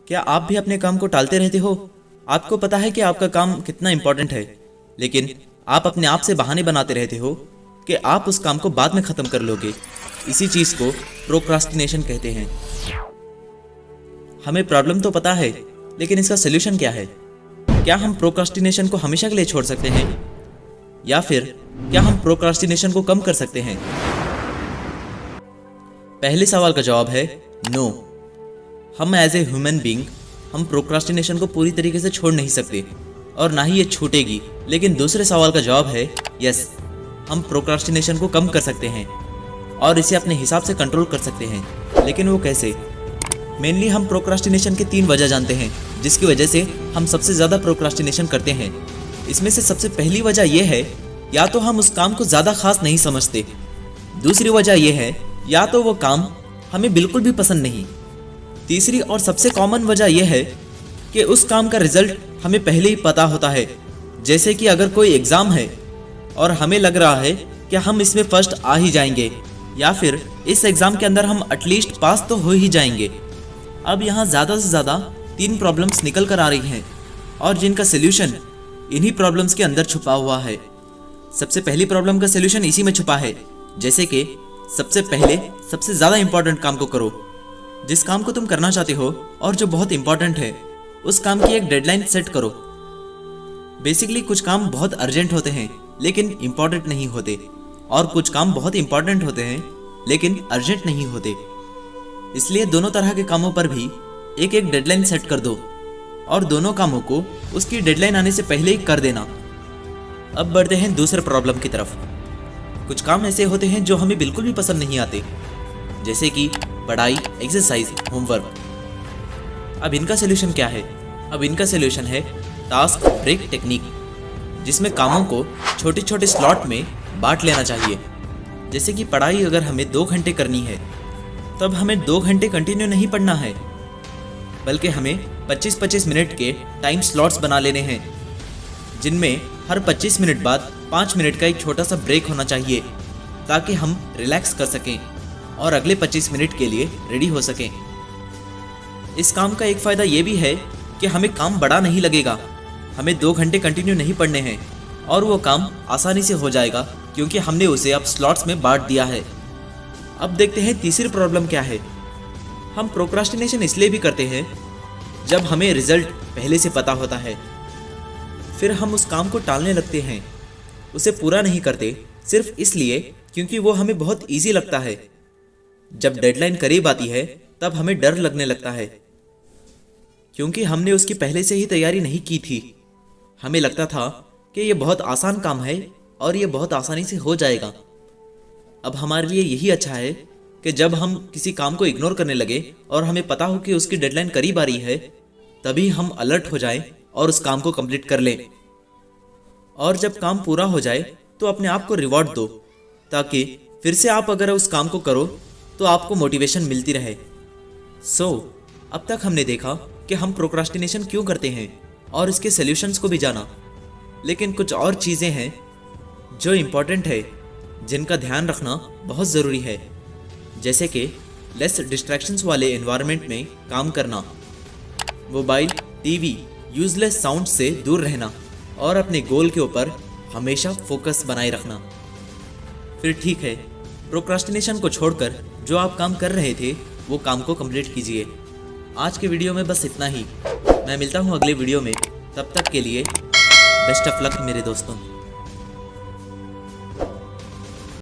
क्या आप भी अपने काम को टालते रहते हो? आपको पता है कि आपका काम कितना इम्पोर्टेंट है, लेकिन आप अपने आप से बहाने बनाते रहते हो कि आप उस काम को बाद में ख़त्म कर लोगे। इसी चीज़ को प्रोक्रास्टिनेशन कहते हैं। हमें प्रॉब्लम तो पता है, लेकिन इसका सोल्यूशन क्या है? क्या हम प्रोक्रास्टिनेशन को हमेशा के लिए छोड़ सकते हैं, या फिर क्या हम प्रोक्रास्टिनेशन को कम कर सकते हैं? पहले सवाल का जवाब है नो। हम एज ए ह्यूमन बीइंग हम प्रोक्रास्टिनेशन को पूरी तरीके से छोड़ नहीं सकते और ना ही ये छूटेगी। लेकिन दूसरे सवाल का जवाब है यस, हम प्रोक्रास्टिनेशन को कम कर सकते हैं और इसे अपने हिसाब से कंट्रोल कर सकते हैं। लेकिन वो कैसे? मेनली हम प्रोक्रास्टिनेशन के 3 वजह जानते हैं जिसकी वजह से हम सबसे ज़्यादा प्रोक्रास्टिनेशन करते हैं। इसमें से सबसे पहली वजह यह है, या तो हम उस काम को ज़्यादा खास नहीं समझते। दूसरी वजह यह है, या तो वो काम हमें बिल्कुल भी पसंद नहीं। तीसरी और सबसे कॉमन वजह यह है कि उस काम का रिजल्ट हमें पहले ही पता होता है। जैसे कि अगर कोई एग्ज़ाम है और हमें लग रहा है कि हम इसमें फर्स्ट आ ही जाएंगे, या फिर इस एग्ज़ाम के अंदर हम एटलीस्ट पास तो हो ही जाएंगे। अब यहाँ ज़्यादा से ज़्यादा 3 प्रॉब्लम्स निकल कर आ रही हैं और जिनका सोल्यूशन इन्हीं प्रॉब्लम्स के अंदर छुपा हुआ है। सबसे पहली प्रॉब्लम का सोल्यूशन इसी में छुपा है। जैसे कि सबसे पहले सबसे ज़्यादा इंपॉर्टेंट काम को करो। जिस काम को तुम करना चाहते हो और जो बहुत इंपॉर्टेंट है, उस काम की एक डेडलाइन सेट करो। बेसिकली कुछ काम बहुत अर्जेंट होते हैं लेकिन इंपॉर्टेंट नहीं होते, और कुछ काम बहुत इंपॉर्टेंट होते हैं लेकिन अर्जेंट नहीं होते। इसलिए दोनों तरह के कामों पर भी एक एक डेडलाइन सेट कर दो और दोनों कामों को उसकी डेडलाइन आने से पहले ही कर देना। अब बढ़ते हैं दूसरे प्रॉब्लम की तरफ। कुछ काम ऐसे होते हैं जो हमें बिल्कुल भी पसंद नहीं आते, जैसे कि पढ़ाई, एक्सरसाइज, होमवर्क। अब इनका सोल्यूशन क्या है? अब इनका सोल्यूशन है टास्क ब्रेक टेक्निक, जिसमें कामों को छोटे छोटे स्लॉट में बांट लेना चाहिए। जैसे कि पढ़ाई अगर हमें 2 घंटे करनी है, तब हमें 2 घंटे कंटिन्यू नहीं पढ़ना है, बल्कि हमें 25-25 मिनट के टाइम स्लॉट्स बना लेने हैं, जिनमें हर 25 मिनट बाद 5 मिनट का एक छोटा सा ब्रेक होना चाहिए, ताकि हम रिलैक्स कर सकें और अगले 25 मिनट के लिए रेडी हो सकें। इस काम का एक फ़ायदा ये भी है कि हमें काम बड़ा नहीं लगेगा। हमें 2 घंटे कंटिन्यू नहीं पढ़ने हैं और वो काम आसानी से हो जाएगा क्योंकि हमने उसे अब स्लॉट्स में बांट दिया है। अब देखते हैं तीसरी प्रॉब्लम क्या है। हम प्रोक्रास्टिनेशन इसलिए भी करते हैं जब हमें रिजल्ट पहले से पता होता है, फिर हम उस काम को टालने लगते हैं, उसे पूरा नहीं करते सिर्फ इसलिए क्योंकि वो हमें बहुत ईजी लगता है। जब डेडलाइन करीब आती है तब हमें डर लगने लगता है, क्योंकि हमने उसकी पहले से ही तैयारी नहीं की थी। हमें लगता था कि ये बहुत आसान काम है और ये बहुत आसानी से हो जाएगा। अब हमारे लिए यही अच्छा है कि जब हम किसी काम को इग्नोर करने लगे और हमें पता हो कि उसकी डेडलाइन करीब आ रही है, तभी हम अलर्ट हो जाएं और उस काम को कंप्लीट कर लें। और जब काम पूरा हो जाए तो अपने आप को रिवॉर्ड दो, ताकि फिर से आप अगर उस काम को करो तो आपको मोटिवेशन मिलती रहे। अब तक हमने देखा कि हम प्रोक्रास्टिनेशन क्यों करते हैं और इसके सॉल्यूशंस को भी जाना, लेकिन कुछ और चीज़ें हैं जो इम्पोर्टेंट है, जिनका ध्यान रखना बहुत ज़रूरी है। जैसे कि लेस डिस्ट्रैक्शंस वाले एनवायरनमेंट में काम करना, मोबाइल, टीवी, यूजलेस साउंड से दूर रहना और अपने गोल के ऊपर हमेशा फोकस बनाए रखना। फिर ठीक है, प्रोक्रास्टिनेशन को छोड़कर जो आप काम कर रहे थे वो काम को कंप्लीट कीजिए। आज के वीडियो में बस इतना ही। मैं मिलता हूँ अगले वीडियो में। तब तक के लिए बेस्ट ऑफ लक मेरे दोस्तों।